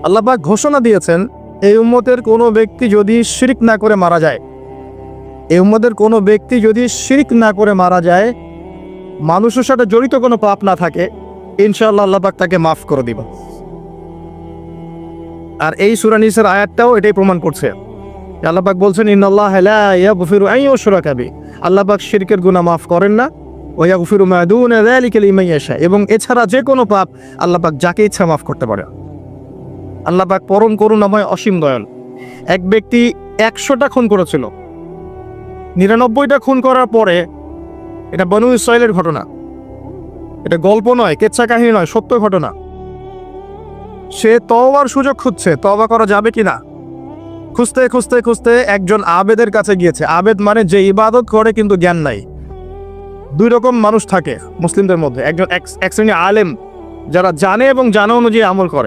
আল্লাহ পাক ঘোষণা দিয়েছেন, এই উম্মতের কোনো ব্যক্তি যদি শিরক না করে মারা যায়, এই উম্মতের কোনো ব্যক্তি যদি শিরক না করে মারা যায়, মানুষের সাথে জড়িত কোনো পাপ না থাকে, ইনশাআল্লাহ আল্লাহ পাক তাকে মাফ করে দিবেন। আর এই সূরা নিসার আয়াতটাও এটাই প্রমাণ করছে। আল্লাহ পাক বলছেন, ইন্নাল্লাহা লা ইয়াগফিরু আন ইউশরাকা বিহি, আল্লাহ পাক শিরকের গুনাহ মাফ করেন না, ওয়া ইয়াগফিরু মা দুনা যালিকা লিমান ইয়াশা, এবং এছাড়া যে কোনো পাপ আল্লাহ পাক যাকে ইচ্ছা মাফ করতে পারে। আল্লাহ পাক পরম করুণাময়, অসীম দয়াল। এক ব্যক্তি 100টা খুন করেছিল, 99টা খুন করার পরে, এটা বনু ইসরাইলের ঘটনা, এটা গল্প নয়, কেচ্ছা কাহিনী নয়, সত্য ঘটনা। সে তওবার সুযোগ খুঁজছে, তওবা করা যাবে কিনা। খুঁজতে খুঁজতে খুঁজতে একজন আবেদের কাছে গিয়েছে। আবেদ মানে যে ইবাদত করে কিন্তু জ্ঞান নাই। দুই রকম মানুষ থাকে মুসলিমদের মধ্যে, একজন এক শ্রেণী আলেম যারা জানে এবং জানা অনুযায়ী আমল করে,